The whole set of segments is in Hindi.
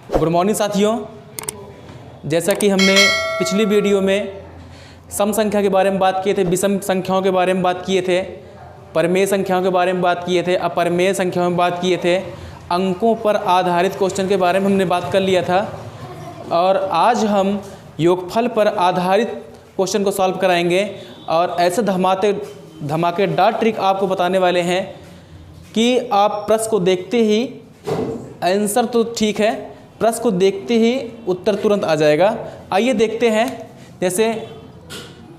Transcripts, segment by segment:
गुड मॉर्निंग साथियों। जैसा कि हमने पिछली वीडियो में सम संख्या के बारे में बात किए थे, विषम संख्याओं के बारे में बात किए थे, परमेय संख्याओं के बारे में बात किए थे, अपरमेय संख्याओं में बात किए थे, अंकों पर आधारित क्वेश्चन के बारे में हमने बात कर लिया था। और आज हम योगफल पर आधारित क्वेश्चन को सॉल्व कराएंगे और ऐसे धमाकेदार ट्रिक आपको बताने वाले हैं कि आप प्रश्न को देखते ही, आंसर तो ठीक है, प्रश्न को देखते ही उत्तर तुरंत आ जाएगा। आइए देखते हैं। जैसे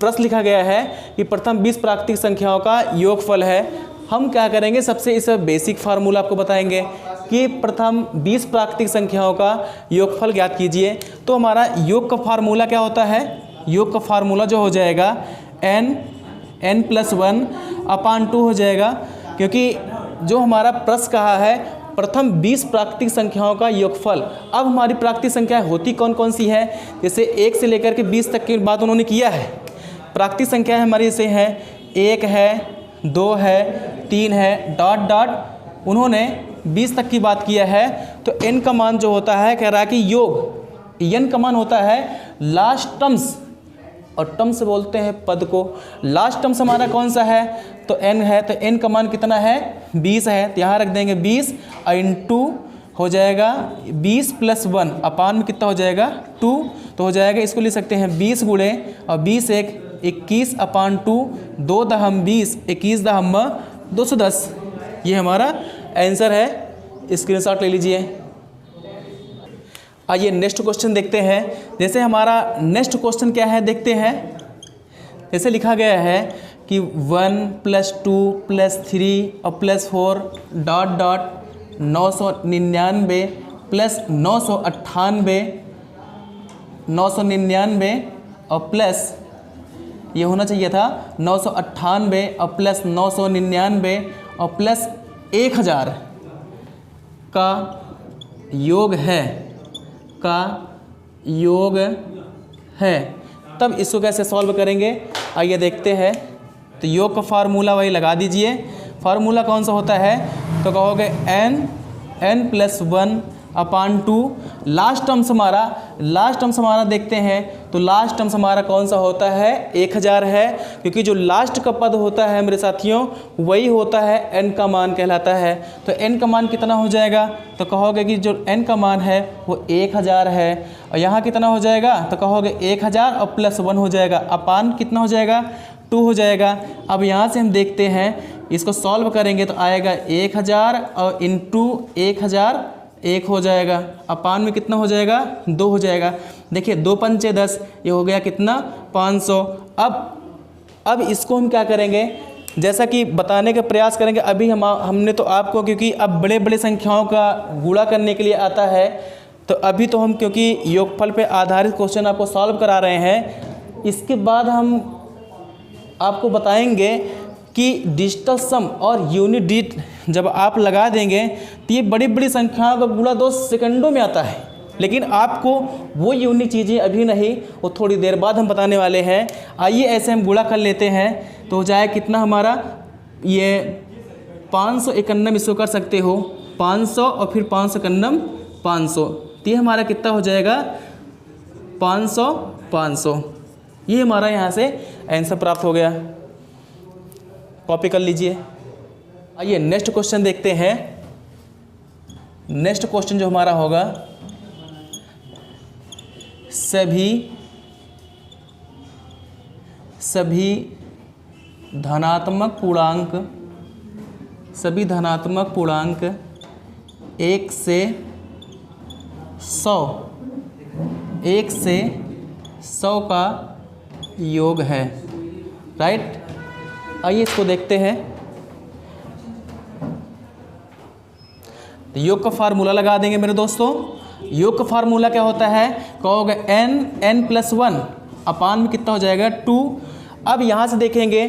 प्रश्न लिखा गया है कि प्रथम 20 प्राकृतिक संख्याओं का योगफल है। हम क्या करेंगे, सबसे इस बेसिक फार्मूला आपको बताएंगे कि प्रथम 20 प्राकृतिक संख्याओं का योगफल ज्ञात कीजिए। तो हमारा योग का फार्मूला क्या होता है? योग का फार्मूला जो हो जाएगा n+1/2 हो जाएगा, क्योंकि जो हमारा प्रश्न कहा है प्रथम 20 प्राकृतिक संख्याओं का योगफल। अब हमारी प्राकृतिक संख्याएं होती कौन कौन सी है? जैसे 1 से लेकर के 20 तक की बात उन्होंने किया है। प्राकृतिक संख्याएं हमारी जैसे हैं 1 है, 2 है, 3 है, डॉट डॉट उन्होंने 20 तक की बात किया है। तो n का मान जो होता है, कह रहा है कि योग n का मान होता है लास्ट टर्म्स, और टर्म्स बोलते हैं पद को। लास्ट टर्म्स हमारा कौन सा है? तो n है। तो n का मान कितना है? 20 है। तो यहाँ रख देंगे 20 इंटू हो जाएगा 20 + 1 अपान में कितना हो जाएगा 2। तो हो जाएगा, इसको लिख सकते हैं 20 गुणे और 20 1 21/2, 2 दहम 20, 21 दहम 210। ये हमारा आंसर है। स्क्रीनशॉट ले लीजिए। आइए नेक्स्ट क्वेश्चन देखते हैं। जैसे हमारा नेक्स्ट क्वेश्चन क्या है देखते हैं। जैसे लिखा गया है कि 1 + 2 + 3 और +4 डॉट डॉट 999 + 998 999 और प्लस ये होना चाहिए था 998 और प्लस 999 और प्लस 1000 का योग है तब इसको कैसे सॉल्व करेंगे, आइए देखते हैं। तो योग का फार्मूला वही लगा दीजिए। फार्मूला कौन सा होता है? तो कहोगे n+1/2। लास्ट टर्म्स हमारा देखते हैं। तो लास्ट टर्म्स हमारा कौन सा होता है? 1000 है, क्योंकि जो लास्ट का पद होता है मेरे साथियों वही होता है n का मान कहलाता है। तो n का मान कितना हो जाएगा? तो कहोगे कि जो n का मान है वो 1000 है। और यहाँ कितना हो जाएगा? तो कहोगे 1000 और +1 हो जाएगा, अपान कितना हो जाएगा? 2 हो जाएगा। अब यहाँ से हम देखते हैं, इसको सॉल्व करेंगे तो आएगा 1000 और इंटू 1000 1 हो जाएगा, अपान में कितना हो जाएगा? 2 हो जाएगा। देखिए 2 पंचे 10, ये हो गया कितना? 500। अब इसको हम क्या करेंगे, जैसा कि बताने का प्रयास करेंगे। अभी हमने तो आपको, क्योंकि अब बड़े बड़े संख्याओं का गुणा करने के लिए आता है, तो अभी तो हम क्योंकि योगफल पे आधारित क्वेश्चन आपको सॉल्व करा रहे हैं, इसके बाद हम आपको बताएंगे कि डिजिटल सम और यूनिट डिजिट जब आप लगा देंगे तो ये बड़ी बड़ी संख्याओं का गुणा 2 सेकंडों में आता है। लेकिन आपको वो यूनिक चीज़ें अभी नहीं, वो थोड़ी देर बाद हम बताने वाले हैं। आइए ऐसे हम गुणा कर लेते हैं। तो हो जाए कितना हमारा? ये 591 इसको कर सकते हो, 500 और फिर 591 500। तो ये हमारा कितना हो जाएगा? 500। ये हमारा यहाँ से आंसर प्राप्त हो गया। कॉपी कर लीजिए। आइए नेक्स्ट क्वेश्चन देखते हैं। नेक्स्ट क्वेश्चन जो हमारा होगा, सभी धनात्मक पूर्णांक 1 से 100 का योग है, राइट। आइए इसको देखते हैं। तो योग का फार्मूला लगा देंगे मेरे दोस्तों। योग का फार्मूला क्या होता है? कहोगे n+1 अपान में कितना हो जाएगा? 2। अब यहाँ से देखेंगे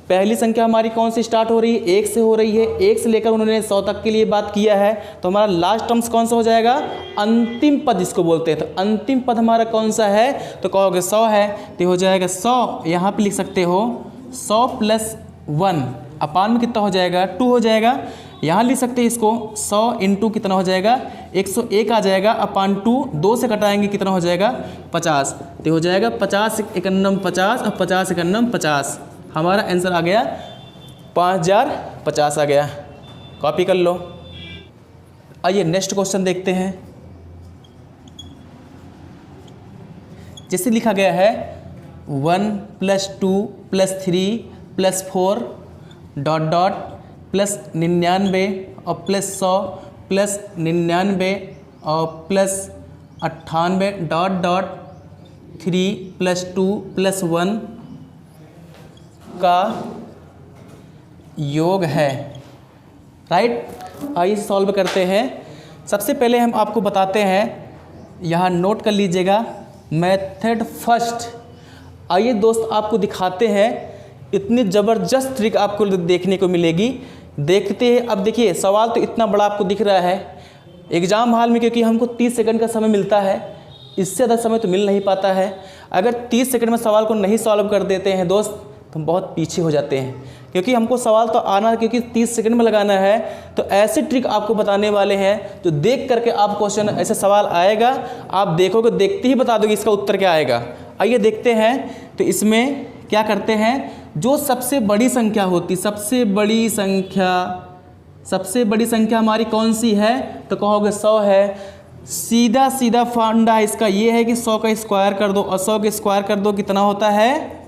पहली संख्या हमारी कौन सी स्टार्ट हो रही है? 1 से हो रही है। 1 से लेकर उन्होंने 100 तक के लिए बात किया है। तो हमारा लास्ट टर्म्स कौन सा हो जाएगा? अंतिम पद इसको बोलते हैं। तो अंतिम पद हमारा कौन सा है? तो कहोगे 100 है। तो हो जाएगा 100, यहाँ पे लिख सकते हो 100 + 1 अपान में कितना हो जाएगा? 2 हो जाएगा। यहाँ लिख सकते हैं इसको 100 इंटू कितना हो जाएगा 101 आ जाएगा अपान 2, 2 से कटाएंगे कितना हो जाएगा 50, तो हो जाएगा 50 51 50 और 50 51 50। हमारा आंसर आ गया 5050 आ गया। कॉपी कर लो। आइए नेक्स्ट क्वेश्चन देखते हैं। जैसे लिखा गया है 1 + 2 + 3 + 4 ... प्लस 99 और प्लस 100 प्लस 99 और प्लस 98 ... 3 + 2 + 1 का योग है। राइट। आइए सॉल्व करते हैं। सबसे पहले हम आपको बताते हैं, यहाँ नोट कर लीजिएगा मेथड फर्स्ट। आइए दोस्त आपको दिखाते हैं, इतनी ज़बरदस्त ट्रिक आपको देखने को मिलेगी। देखते हैं। अब देखिए सवाल तो इतना बड़ा आपको दिख रहा है एग्ज़ाम हॉल में, क्योंकि हमको 30 सेकंड का समय मिलता है, इससे ज़्यादा समय तो मिल नहीं पाता है। अगर 30 सेकंड में सवाल को नहीं सॉल्व कर देते हैं दोस्त तो हम बहुत पीछे हो जाते हैं, क्योंकि हमको सवाल तो आना है, क्योंकि 30 सेकंड में लगाना है। तो ऐसे ट्रिक आपको बताने वाले हैं जो देख करके आप क्वेश्चन, ऐसे सवाल आएगा आप देखोगे, देखते ही बता दोगे इसका उत्तर क्या आएगा। आइए देखते हैं। तो इसमें क्या करते हैं, जो सबसे बड़ी संख्या होती, सबसे बड़ी संख्या हमारी कौन सी है, तो कहोगे 100 है। सीधा सीधा फंडा इसका ये है कि 100 का स्क्वायर कर दो, और 100 का स्क्वायर कर दो कितना होता है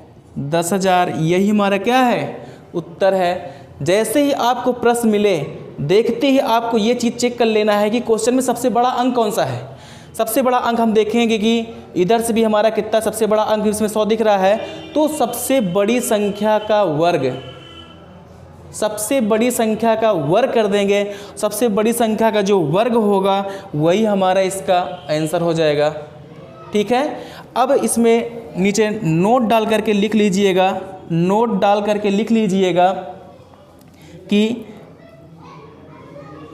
10,000। यही हमारा क्या है उत्तर है। जैसे ही आपको प्रश्न मिले, देखते ही आपको ये चीज़ चेक कर लेना है कि क्वेश्चन में सबसे बड़ा अंक कौन सा है। सबसे बड़ा अंक हम देखेंगे कि इधर से भी हमारा कितना सबसे बड़ा अंक इसमें 100 दिख रहा है, तो सबसे बड़ी संख्या का वर्ग, सबसे बड़ी संख्या का वर्ग कर देंगे। सबसे बड़ी संख्या का जो वर्ग होगा वही हमारा इसका आंसर हो जाएगा। ठीक है। अब इसमें नीचे नोट डाल करके लिख लीजिएगा, नोट डाल करके लिख लीजिएगा कि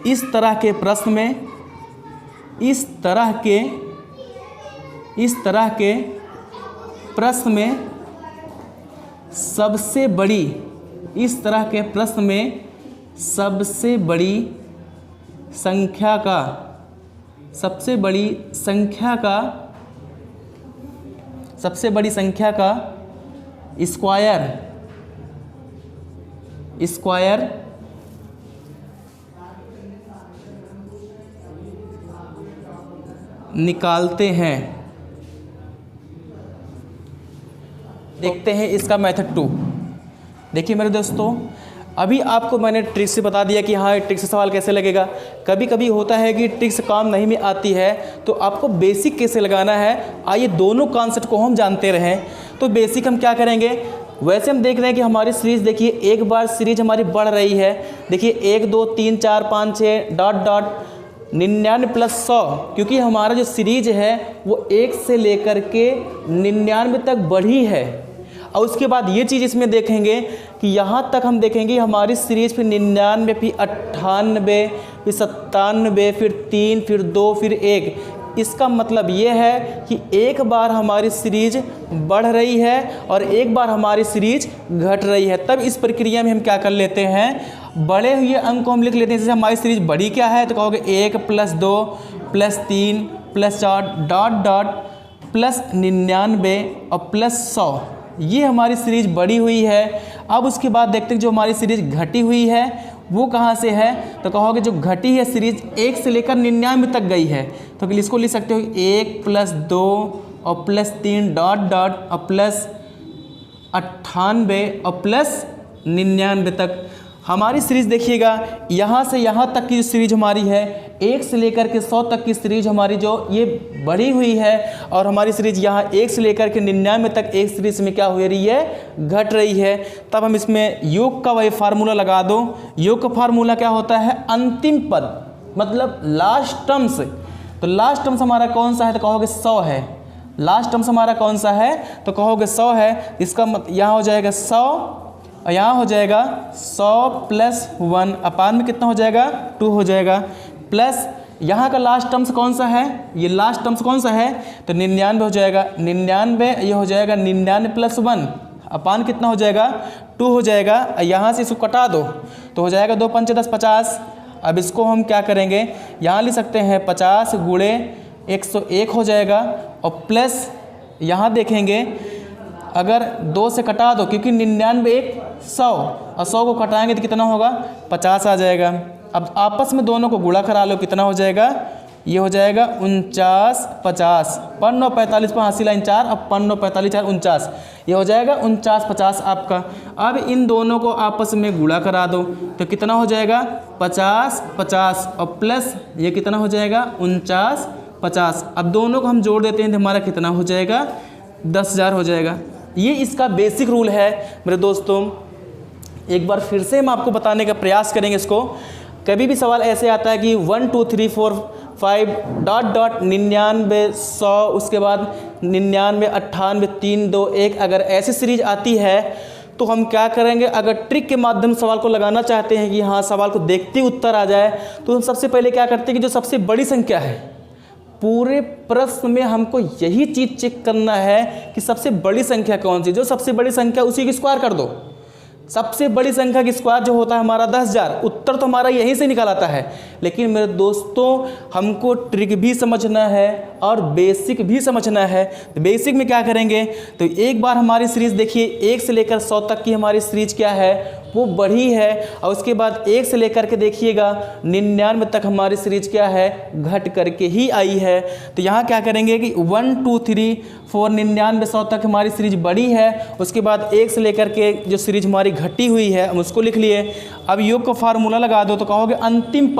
इस तरह के प्रश्न में, इस तरह के प्रश्न में सबसे बड़ी, इस तरह के प्रश्न में सबसे बड़ी संख्या का, सबसे बड़ी संख्या का स्क्वायर निकालते हैं। देखते हैं इसका मेथड 2। देखिए मेरे दोस्तों, अभी आपको मैंने ट्रिक से बता दिया कि हाँ ट्रिक से सवाल कैसे लगेगा। कभी कभी होता है कि ट्रिक से काम नहीं में आती है, तो आपको बेसिक कैसे लगाना है, आइए दोनों कॉन्सेप्ट को हम जानते रहें। तो बेसिक हम क्या करेंगे, वैसे हम देख रहे हैं कि हमारी सीरीज़, देखिए एक बार सीरीज हमारी बढ़ रही है। देखिए 1 2 3 4 5 6 ... 99 + 100, क्योंकि हमारा जो सीरीज है वो 1 से लेकर के 99 तक बढ़ी है। और उसके बाद ये चीज़ इसमें देखेंगे कि यहाँ तक हम देखेंगे हमारी सीरीज फिर 99, फिर 98, फिर 97, फिर 3, फिर 2, फिर 1। इसका मतलब ये है कि एक बार हमारी सीरीज बढ़ रही है और एक बार हमारी सीरीज घट रही है। तब इस प्रक्रिया में हम क्या कर लेते हैं, बड़े हुए अंक को हम लिख लेते हैं। जैसे हमारी सीरीज बड़ी क्या है, तो कहोगे 1 + 2 + 3 + 4 ... +99 और +100। ये हमारी सीरीज बड़ी हुई है। अब उसके बाद देखते हैं जो हमारी सीरीज घटी हुई है वो कहाँ से है, तो कहोगे जो घटी है सीरीज 1 से लेकर 99 तक गई है। तो इसको लिख सकते हो 1 + 2 और +3 ... और +98 और +99 तक हमारी सीरीज़। देखिएगा यहाँ से यहाँ तक की जो सीरीज हमारी है, 1 से लेकर के 100 तक की सीरीज हमारी जो ये बढ़ी हुई है, और हमारी सीरीज यहाँ 1 से लेकर के 99 तक एक सीरीज में क्या हो रही है, घट रही है। तब हम इसमें योग का वही फार्मूला लगा दो। योग का फार्मूला क्या होता है, अंतिम पद, मतलब लास्ट टर्म्स। तो लास्ट टर्म्स हमारा कौन सा है, तो कहोगे 100 है। लास्ट टर्म्स हमारा कौन सा है, तो कहोगे 100 है। इसका यहाँ हो जाएगा 100 और यहाँ हो जाएगा 100 + 1 अपान में कितना हो जाएगा 2 हो जाएगा, प्लस यहाँ का लास्ट टर्म्स कौन सा है, ये लास्ट टर्म्स कौन सा है, तो 99 हो जाएगा। 99 ये हो जाएगा 99 + 1 अपान कितना हो जाएगा 2 हो जाएगा। यहाँ से इसको कटा दो तो हो जाएगा 2 पंचे 10 50। अब इसको हम क्या करेंगे, यहाँ लिख सकते हैं 50 गुणे 101 हो जाएगा और प्लस यहाँ देखेंगे अगर 2 से कटा दो क्योंकि 99 1 100 और 100 को कटाएंगे तो कितना होगा 50 आ जाएगा। अब आपस में दोनों को गुणा करा लो, कितना हो जाएगा, ये हो जाएगा 49 50, 5 45 पर हासिल लाइन 4, अब 5 45 4 49, ये हो जाएगा 49 50 आपका। अब इन दोनों को आपस में गुणा करा दो तो कितना हो जाएगा 50 50 और प्लस ये कितना हो जाएगा 49 50। अब दोनों को हम जोड़ देते हैं तो हमारा कितना हो जाएगा 10,000 हो जाएगा। ये इसका बेसिक रूल है मेरे दोस्तों। एक बार फिर से हम आपको बताने का प्रयास करेंगे इसको। कभी भी सवाल ऐसे आता है कि 1 2 3 4 5 डॉट डॉट 99 100 उसके बाद 99 98 3 2 1, अगर ऐसी सीरीज आती है तो हम क्या करेंगे, अगर ट्रिक के माध्यम से सवाल को लगाना चाहते हैं कि हाँ सवाल को देखते ही उत्तर आ जाए तो हम सबसे पहले क्या करते हैं कि जो सबसे बड़ी संख्या है पूरे प्रश्न में हमको यही चीज़ चेक करना है कि सबसे बड़ी संख्या कौन सी, जो सबसे बड़ी संख्या उसी की स्क्वायर कर दो। सबसे बड़ी संख्या की स्क्वायर जो होता है हमारा 10,000, उत्तर तो हमारा यहीं से निकल आता है। लेकिन मेरे दोस्तों हमको ट्रिक भी समझना है और बेसिक भी समझना है। तो बेसिक में क्या करेंगे, तो एक बार हमारी सीरीज़ देखिए 1 से लेकर 100 तक की हमारी सीरीज क्या है वो बढ़ी है, और उसके बाद 1 से लेकर के देखिएगा 99 तक हमारी सीरीज क्या है घट करके ही आई है। तो यहाँ क्या करेंगे कि 1 2 3 4 99 100 तक हमारी सीरीज बढ़ी है, उसके बाद 1 से लेकर के जो सीरीज हमारी घटी हुई है हम उसको लिख लिए। अब योग का फार्मूला लगा दो तो कहोगे अंतिम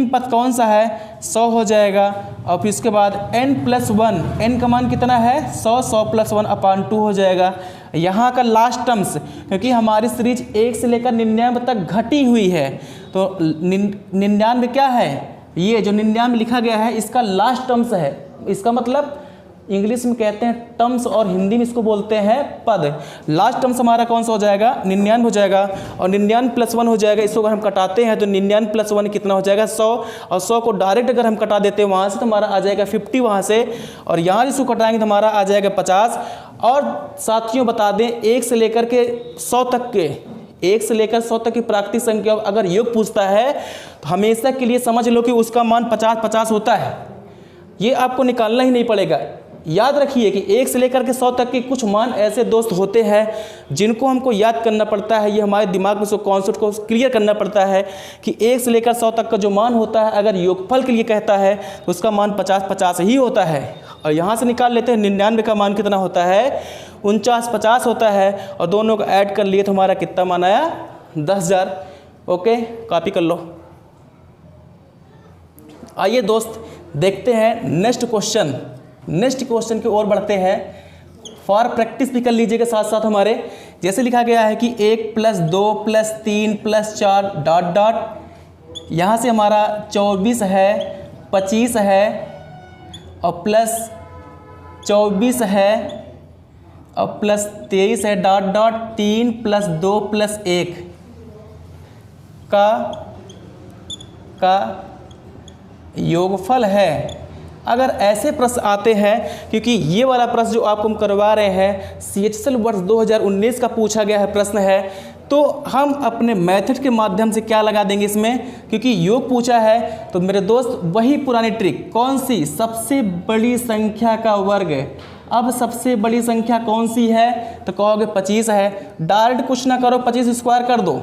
पद कौन सा है 100 हो जाएगा, और फिर इसके बाद n+1, n का मान कितना है 100, 100 + 1 अपान 2 हो जाएगा। यहाँ का लास्ट टर्म्स क्योंकि हमारी सीरीज 1 से लेकर 99 तक घटी हुई है तो 99 क्या है, ये जो 99 लिखा गया है इसका लास्ट टर्म्स है। इसका मतलब इंग्लिश में कहते हैं टर्म्स और हिंदी में इसको बोलते हैं पद। लास्ट टर्म्स हमारा कौन सा हो जाएगा 99 हो जाएगा, और 99 + 1 हो जाएगा। इसको अगर हम कटाते हैं तो 99 + 1 कितना हो जाएगा 100, और 100 को डायरेक्ट अगर हम कटा देते हैं वहाँ से तो हमारा आ जाएगा 50 वहाँ से, और यहाँ इसको कटाएंगे तो हमारा आ जाएगा 50। और साथियों बता दें 1 से लेकर के 100 तक के 1 से लेकर 100 तक की प्राकृतिक संख्या अगर योग पूछता है तो हमेशा के लिए समझ लो कि उसका मान 50-50 होता है। ये आपको निकालना ही नहीं पड़ेगा। याद रखिए कि 1 से लेकर के 100 तक के कुछ मान ऐसे दोस्त होते हैं जिनको हमको याद करना पड़ता है। ये हमारे दिमाग में उसको कॉन्सेप्ट को क्लियर करना पड़ता है कि 1 से लेकर 100 तक का जो मान होता है अगर योगफल के लिए कहता है तो उसका मान 50-50 ही होता है। और यहाँ से निकाल लेते हैं 99 का मान कितना होता है 49-50 होता है, और दोनों को ऐड कर लिए तो हमारा कितना मान आया 10,000। ओके, कॉपी कर लो। आइए दोस्त देखते हैं नेक्स्ट क्वेश्चन की ओर बढ़ते हैं। फॉर प्रैक्टिस भी कर लीजिएगा साथ साथ हमारे। जैसे लिखा गया है कि 1 + 2 + 3 + 4 डॉट डॉट, यहाँ से हमारा 24 है 25 है और प्लस 24 है और प्लस 23 है डॉट डॉट 3 + 2 + 1 का योगफल है। अगर ऐसे प्रश्न आते हैं, क्योंकि ये वाला प्रश्न जो आपको हम करवा रहे हैं CHSL वर्ष 2019 का पूछा गया है प्रश्न है, तो हम अपने मेथड के माध्यम से क्या लगा देंगे इसमें, क्योंकि योग पूछा है तो मेरे दोस्त वही पुरानी ट्रिक, कौन सी, सबसे बड़ी संख्या का वर्ग। अब सबसे बड़ी संख्या कौन सी है तो कहोगे 25 है। डायरेक्ट कुछ ना करो 25 स्क्वायर कर दो,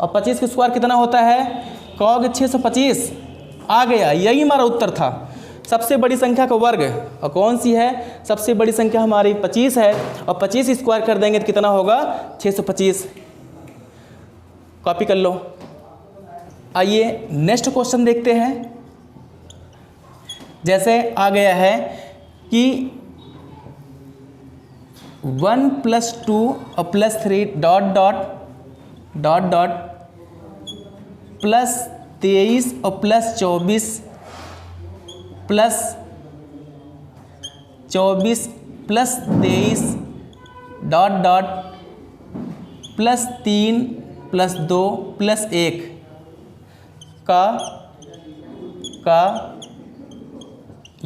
और 25 का स्क्वायर कितना होता है कहोगे 625। आ गया, यही हमारा उत्तर था, सबसे बड़ी संख्या का वर्ग। और कौन सी है सबसे बड़ी संख्या हमारी 25 है, और 25 स्क्वायर कर देंगे तो कितना होगा 625। कॉपी कर लो। आइए नेक्स्ट क्वेश्चन देखते हैं। जैसे आ गया है कि 1 + 2 और +3 डॉट डॉट +23 और +24 +24 +23 डॉट डॉट +3 +2 +1 का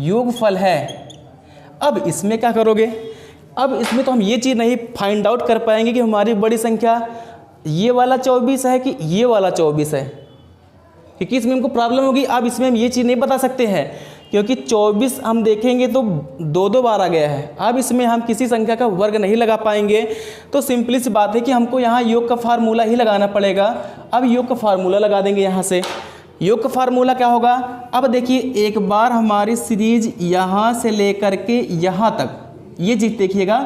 योगफल है। अब इसमें क्या करोगे, अब इसमें तो हम ये चीज़ नहीं फाइंड आउट कर पाएंगे कि हमारी बड़ी संख्या ये वाला 24 है कि ये वाला 24 है, क्योंकि इसमें हमको प्रॉब्लम होगी। अब इसमें हम ये चीज़ नहीं बता सकते हैं, क्योंकि 24 हम देखेंगे तो दो बार आ गया है। अब इसमें हम किसी संख्या का वर्ग नहीं लगा पाएंगे, तो सिंपली सी बात है कि हमको यहाँ योग का फार्मूला ही लगाना पड़ेगा। अब योग का फार्मूला लगा देंगे यहाँ से। योग का फार्मूला क्या होगा, अब देखिए एक बार हमारी सीरीज यहाँ से लेकर के यहाँ तक, ये चीज़ देखिएगा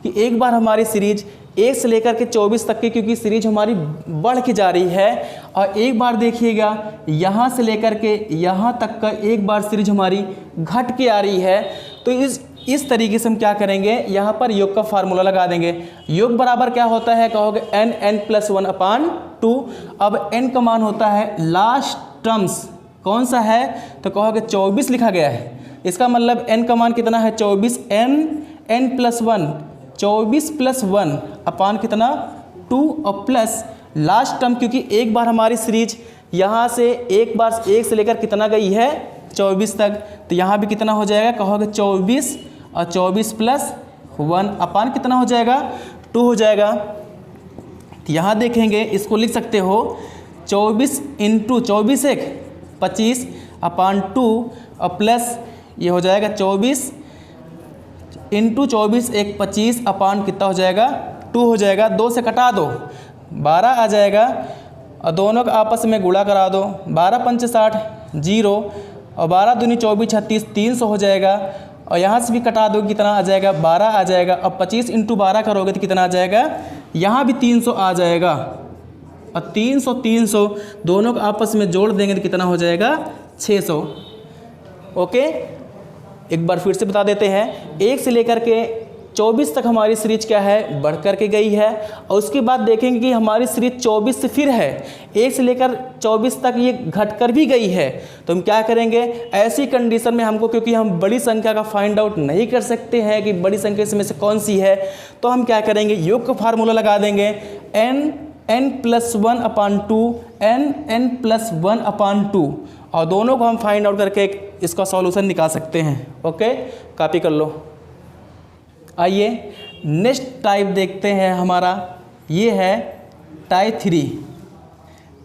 कि एक बार हमारी सीरीज 1 से लेकर के 24 तक की, क्योंकि सीरीज हमारी बढ़ के जा रही है, और एक बार देखिएगा यहाँ से लेकर के यहाँ तक का एक बार सीरीज हमारी घट के आ रही है। तो इस तरीके से हम क्या करेंगे, यहाँ पर योग का फार्मूला लगा देंगे। योग बराबर क्या होता है, कहोगे n+1/2। अब n का मान होता है लास्ट टर्म्स, कौन सा है, तो कहोगे 24 लिखा गया है। इसका मतलब n का मान कितना है 24, n+1 24 + 1 अपान कितना 2 और प्लस लास्ट टर्म, क्योंकि एक बार हमारी सीरीज यहाँ से एक बार 1 से लेकर कितना गई है 24 तक, तो यहाँ भी कितना हो जाएगा, कहोगे 24 और 24 + 1 अपान कितना हो जाएगा 2 हो जाएगा। तो यहाँ देखेंगे, इसको लिख सकते हो 24 × 24 = 25 अपान 2 और प्लस ये हो जाएगा 24 × 24 = 25 अपान कितना हो जाएगा 2 हो जाएगा। 2 से कटा दो 12 आ जाएगा, और दोनों का आपस में गुणा करा दो, 12 × 5 = 60 0, और 12 दूनी 24 36 300 हो जाएगा। और यहाँ से भी कटा दो कितना आ जाएगा 12 आ जाएगा। अब 25 × 12 करोगे तो कितना आ जाएगा, यहाँ भी 300 आ जाएगा, और 300 दोनों को आपस में जोड़ देंगे तो कितना हो जाएगा 600। ओके, एक बार फिर से बता देते हैं, 1 से लेकर के 24 तक हमारी सीरीज क्या है, बढ़ कर के गई है। और उसके बाद देखेंगे कि हमारी सीरीज 24 से फिर है, 1 से लेकर 24 तक ये घट कर भी गई है। तो हम क्या करेंगे, ऐसी कंडीशन में हमको, क्योंकि हम बड़ी संख्या का फाइंड आउट नहीं कर सकते हैं कि बड़ी संख्या इसमें से कौन सी है, तो हम क्या करेंगे, योग का फार्मूला लगा देंगे, n+1/2 n+1/2, और दोनों को हम फाइंड आउट करके इसका सॉल्यूशन निकाल सकते हैं। ओके, कॉपी कर लो। आइए नेक्स्ट टाइप देखते हैं, हमारा ये है टाइप 3।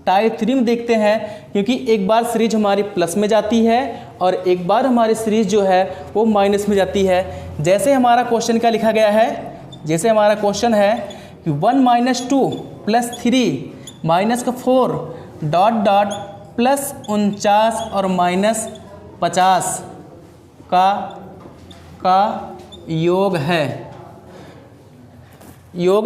टाइप 3 में देखते हैं, क्योंकि एक बार सीरीज हमारी प्लस में जाती है और एक बार हमारी सीरीज जो है वो माइनस में जाती है। जैसे हमारा क्वेश्चन क्या लिखा गया है, जैसे हमारा क्वेश्चन है कि 1 - 2 + 3 -4 ... +49 और -50 का योग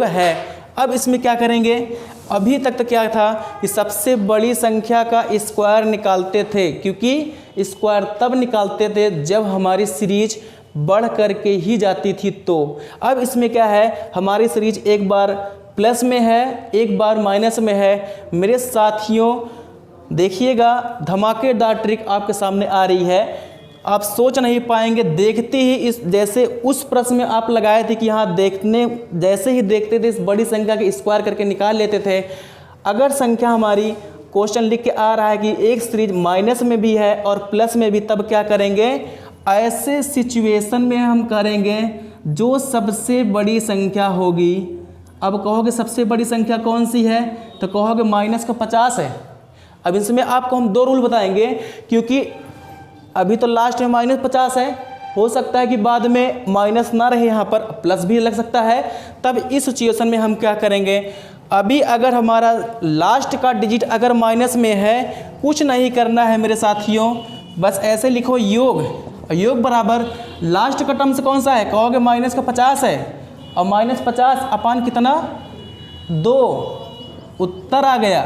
है। अब इसमें क्या करेंगे, अभी तक तो क्या था कि सबसे बड़ी संख्या का स्क्वायर निकालते थे, क्योंकि स्क्वायर तब निकालते थे जब हमारी सीरीज बढ़ करके ही जाती थी। तो अब इसमें क्या है, हमारी सीरीज एक बार प्लस में है, एक बार माइनस में है। मेरे साथियों देखिएगा, धमाकेदार ट्रिक आपके सामने आ रही है, आप सोच नहीं पाएंगे देखते ही। इस जैसे उस प्रश्न में आप लगाए थे कि यहाँ जैसे ही देखते थे इस बड़ी संख्या के स्क्वायर करके निकाल लेते थे। अगर संख्या हमारी क्वेश्चन लिख के आ रहा है कि एक सीरीज माइनस में भी है और प्लस में भी, तब क्या करेंगे, ऐसे सिचुएशन में हम करेंगे जो सबसे बड़ी संख्या होगी। अब कहोगे सबसे बड़ी संख्या कौन सी है, तो कहोगे -50 है। अब इसमें आपको हम 2 रूल बताएंगे, क्योंकि अभी तो लास्ट में -50 है, हो सकता है कि बाद में माइनस ना रहे, यहाँ पर प्लस भी लग सकता है। तब इस सिचुएशन में हम क्या करेंगे, अभी अगर हमारा लास्ट का डिजिट अगर माइनस में है, कुछ नहीं करना है मेरे साथियों, बस ऐसे लिखो योग बराबर लास्ट का टर्म्स कौन सा है, कहोगे -50 है, और -50 अपान कितना 2, उत्तर आ गया।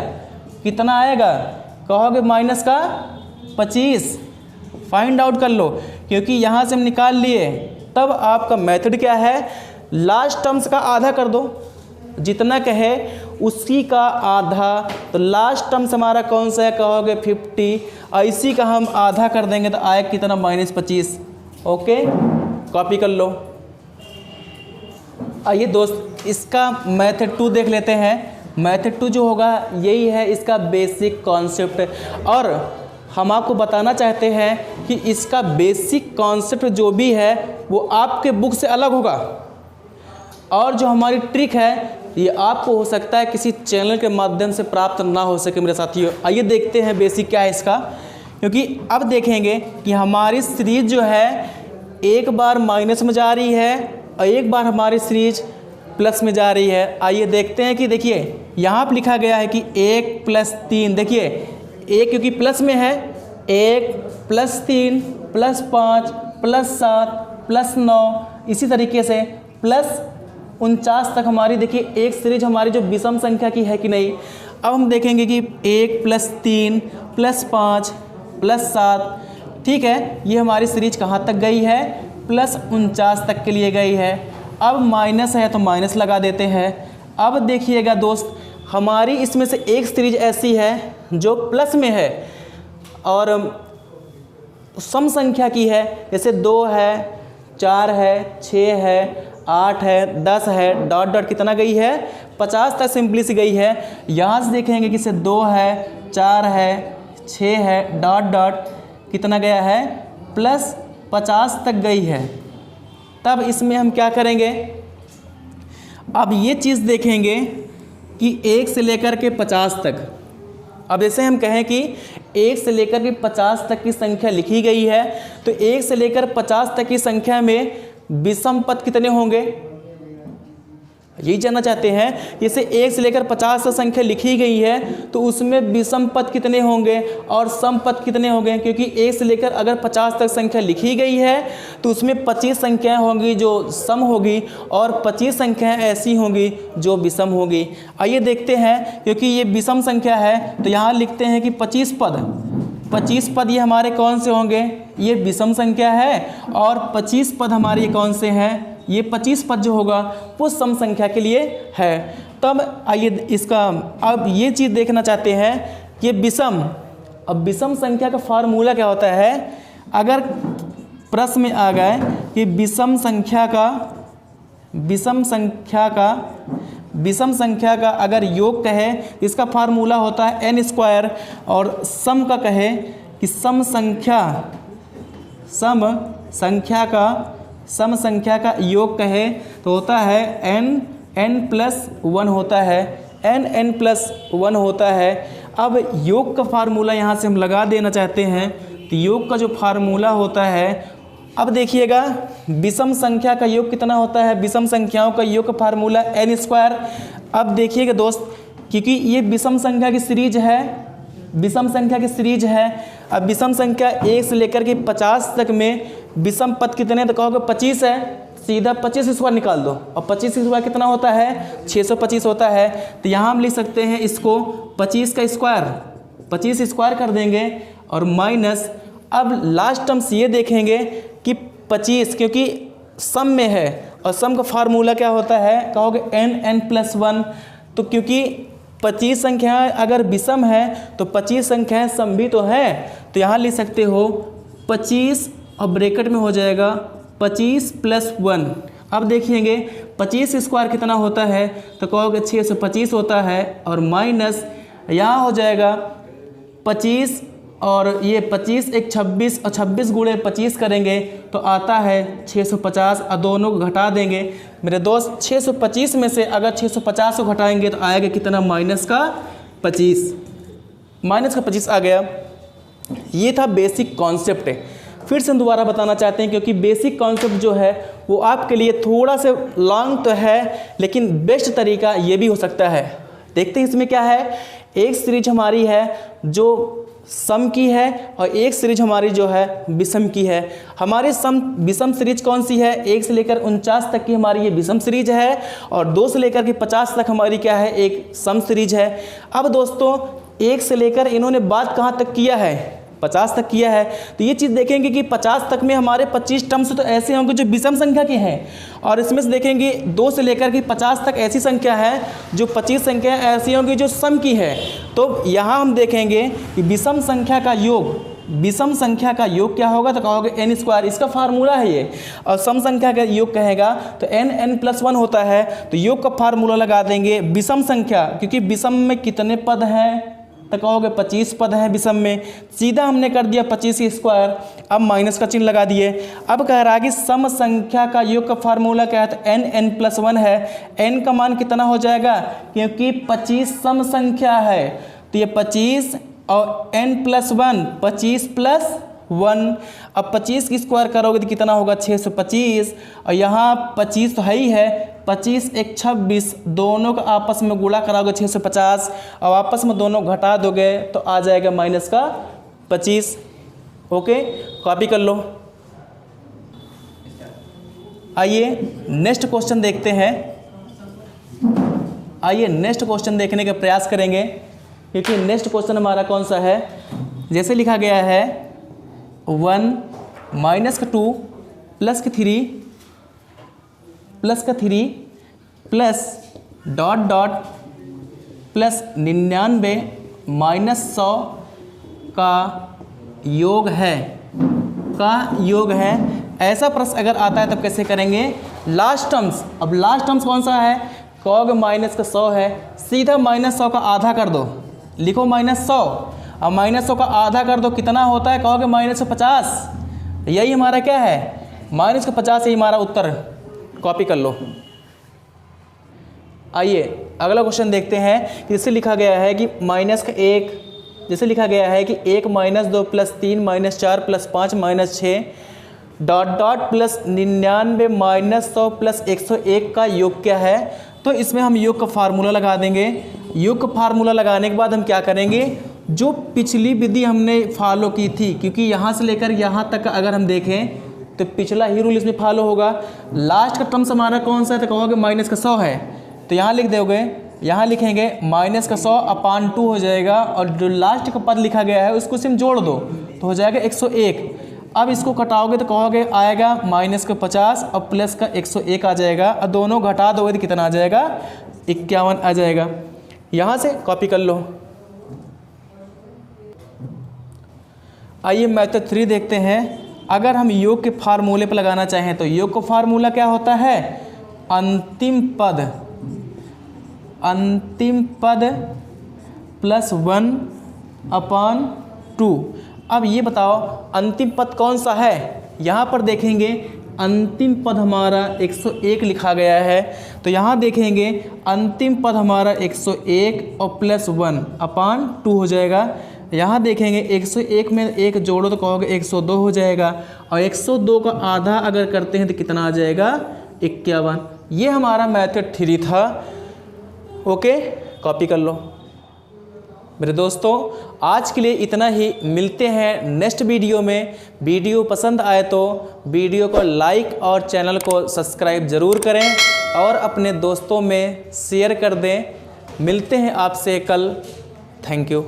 कितना आएगा, कहोगे -25। फाइंड आउट कर लो, क्योंकि यहाँ से हम निकाल लिए। तब आपका मेथड क्या है, लास्ट टर्म्स का आधा कर दो, जितना कहे उसी का आधा। तो लास्ट टर्म्स हमारा कौन सा है, कहोगे 50, इसी का हम आधा कर देंगे तो आएगा कितना -25। ओके, कॉपी कर लो। आइए दोस्त, इसका मेथड 2 देख लेते हैं। मेथड 2 जो होगा यही है इसका बेसिक कॉन्सेप्ट, और हम आपको बताना चाहते हैं कि इसका बेसिक कॉन्सेप्ट जो भी है वो आपके बुक से अलग होगा। और जो हमारी ट्रिक है ये आपको हो सकता है किसी चैनल के माध्यम से प्राप्त ना हो सके मेरे साथियों। आइए देखते हैं बेसिक क्या है इसका, क्योंकि अब देखेंगे कि हमारी सीरीज जो है एक बार माइनस में जा रही है और एक बार हमारी सीरीज प्लस में जा रही है। आइए देखते हैं कि देखिए यहाँ पर लिखा गया है कि 1 + 3, देखिए 1 क्योंकि प्लस में है, 1 + 3 + 5 + 7 + 9 इसी तरीके से प्लस 49 तक हमारी देखिए एक सीरीज हमारी जो विषम संख्या की है कि नहीं। अब हम देखेंगे कि 1 + 3 + 5 + 7, ठीक है, ये हमारी सीरीज कहाँ तक गई है, +49 तक के लिए गई है। अब माइनस है तो माइनस लगा देते हैं। अब देखिएगा दोस्त, हमारी इसमें से एक सीरीज ऐसी है जो प्लस में है और सम संख्या की है, जैसे 2 है, 4 है, 6 है, 8 है, 10 है, डॉट डॉट कितना गई है, 50 तक सिंपली सी गई है। यहाँ से देखेंगे कि 2 है, 4 है, 6 है, डॉट डॉट कितना गया है, +50 तक गई है। तब इसमें हम क्या करेंगे, अब ये चीज़ देखेंगे कि 1 से लेकर के 50 तक। अब जैसे हम कहें कि 1 से लेकर के 50 तक की संख्या लिखी गई है, तो 1 से लेकर 50 तक की संख्या में विषम पद कितने होंगे, यही जानना चाहते हैं। जैसे 1 से लेकर 50 तक संख्या लिखी गई है तो उसमें विषम पद कितने होंगे और सम पद कितने होंगे, क्योंकि 1 से लेकर अगर 50 तक संख्या लिखी गई है तो उसमें 25 संख्याएं होंगी जो सम होगी और 25 संख्याएं ऐसी होंगी जो विषम होगी। आइए देखते हैं, क्योंकि ये विषम संख्या है तो यहाँ लिखते हैं कि 25 पद ये हमारे कौन से होंगे, ये विषम संख्या है, और 25 पद हमारे ये कौन से हैं, ये 25 पद जो होगा वो सम संख्या के लिए है। तब आइए इसका अब ये चीज़ देखना चाहते हैं कि विषम, अब विषम संख्या का फार्मूला क्या होता है। अगर प्रश्न में आ गए कि विषम संख्या का अगर योग कहे, इसका फार्मूला होता है n², और सम का कहे कि सम संख्या का योग कहे तो होता है n+1 होता है, n+1 होता है। अब योग का फार्मूला यहाँ से हम लगा देना चाहते हैं, तो योग का जो फार्मूला होता है, अब देखिएगा विषम संख्या का योग कितना होता है, विषम संख्याओं का योग का फार्मूला n²। अब देखिएगा दोस्त, क्योंकि ये विषम संख्या की सीरीज है, अब विषम संख्या 1 से लेकर के 50 तक में विषम पद कितने, तो कहोगे 25 है, सीधा 25² निकाल दो, और 25² कितना होता है, 625 होता है। तो यहाँ हम लिख सकते हैं इसको 25 का स्क्वायर कर देंगे और माइनस, अब लास्ट टर्म्स ये देखेंगे कि 25, क्योंकि सम में है और सम का फार्मूला क्या होता है, कहोगे n+1। तो क्योंकि 25 संख्याएं अगर विषम है तो 25 संख्याएं सम भी तो है, तो यहाँ लिख सकते हो 25 और ब्रैकेट में हो जाएगा 25 + 1। अब देखिएगा 25² कितना होता है, तो कहोगे 625 होता है, और माइनस यहाँ हो जाएगा 25 और ये 25 एक 26, और 26 × 25 करेंगे तो आता है 650, और दोनों को घटा देंगे मेरे दोस्त। 625 में से अगर 650 को घटाएंगे तो आएगा कितना, -25 आ गया। ये था बेसिक कॉन्सेप्ट। फिर से दोबारा बताना चाहते हैं, क्योंकि बेसिक कॉन्सेप्ट जो है वो आपके लिए थोड़ा सा लॉन्ग तो है, लेकिन बेस्ट तरीका ये भी हो सकता है। देखते हैं इसमें क्या है। एक सीरीज हमारी है जो सम की है और एक सीरीज हमारी जो है विषम की है। हमारी विषम सीरीज कौन सी है, 1 से लेकर 49 तक की हमारी ये विषम सीरीज है, और 2 से लेकर के 50 तक हमारी क्या है, एक सम सीरीज है। अब दोस्तों 1 से लेकर इन्होंने बात कहाँ तक किया है, 50 तक किया है, तो ये चीज़ देखेंगे कि 50 तक में हमारे 25 टर्म्स तो ऐसे होंगे जो विषम संख्या के हैं, और इसमें से देखेंगे 2 से लेकर के 50 तक ऐसी संख्या है जो 25 संख्या ऐसी होंगी जो सम की है। तो यहाँ हम देखेंगे कि विषम संख्या का योग क्या होगा, तो कहोगे n², इसका फार्मूला है ये, और सम संख्या का योग कहेगा तो n+1 होता है। तो योग का फार्मूला लगा देंगे विषम संख्या, क्योंकि विषम में कितने पद हैं, तो कहोगे 25 पद हैं विषम में, सीधा हमने कर दिया 25 की स्क्वायर, अब माइनस का चिन्ह लगा दिए। अब कह रहा है कि सम संख्या का योग का फार्मूला क्या है, तो n+1 है। n का मान कितना हो जाएगा, क्योंकि 25 सम संख्या है तो ये 25 और n+1 25+1। अब 25 की स्क्वायर करोगे तो कितना होगा 625, और यहाँ 25 तो है ही है, 25 × 1 = 26, दोनों का आपस में गुणा कराओगे 650, और आपस में दोनों घटा दोगे तो आ जाएगा -25। ओके, कॉपी कर लो। आइए नेक्स्ट क्वेश्चन देखते हैं। आइए नेक्स्ट क्वेश्चन देखने का प्रयास करेंगे, क्योंकि नेक्स्ट क्वेश्चन हमारा कौन सा है, जैसे लिखा गया है 1 - 2 + 3 + 3 प्लस डॉट डॉट प्लस 99 - 100 का योग है, ऐसा प्रश्न अगर आता है तब कैसे करेंगे, लास्ट टर्म्स। अब लास्ट टर्म्स कौन सा है, कहोगे -100 है, सीधा -100 का आधा कर दो, लिखो -100, अब -100 का आधा कर दो, कितना होता है, कहोगे -50। यही हमारा क्या है, -50 ही हमारा उत्तर, कॉपी कर लो। आइए अगला क्वेश्चन देखते हैं। जैसे लिखा गया है कि -1, जैसे लिखा गया है कि 1 - 2 + 3 - 4 + 5 - 6 डॉट डॉट प्लस 99 - 100 + 101 का योग क्या है। तो इसमें हम योग का फार्मूला लगा देंगे। योग का फार्मूला लगाने के बाद हम क्या करेंगे, जो पिछली विधि हमने फॉलो की थी, क्योंकि यहाँ से लेकर यहाँ तक अगर हम देखें तो पिछला ही रूल इसमें फॉलो होगा। लास्ट का टर्म्स हमारा कौन सा है, तो कहोगे -100 है, तो यहाँ लिख दोगे, यहाँ लिखेंगे -100/2 हो जाएगा, और जो लास्ट का पद लिखा गया है उसको सिर्फ जोड़ दो तो हो जाएगा 101। अब इसको घटाओगे तो कहोगे आएगा -50 और प्लस का 101 आ जाएगा, और दोनों घटा दोगे तो कितना आ जाएगा, 51 आ जाएगा। यहाँ से कॉपी कर लो। आइए मेथड 3 देखते हैं। अगर हम योग के फार्मूले पर लगाना चाहें तो योग का फार्मूला क्या होता है, अंतिम पद +1/2। अब ये बताओ अंतिम पद कौन सा है, यहाँ पर देखेंगे अंतिम पद हमारा 101 लिखा गया है, तो यहाँ देखेंगे अंतिम पद हमारा 101 और +1/2 हो जाएगा। यहाँ देखेंगे 101 में 1 जोड़ो तो कहोगे 102 हो जाएगा, और 102 का आधा अगर करते हैं तो कितना आ जाएगा, 51। ये हमारा मेथड 3 था। ओके, कॉपी कर लो। मेरे दोस्तों आज के लिए इतना ही, मिलते हैं नेक्स्ट वीडियो में। वीडियो पसंद आए तो वीडियो को लाइक और चैनल को सब्सक्राइब ज़रूर करें, और अपने दोस्तों में शेयर कर दें। मिलते हैं आपसे कल। Thank you.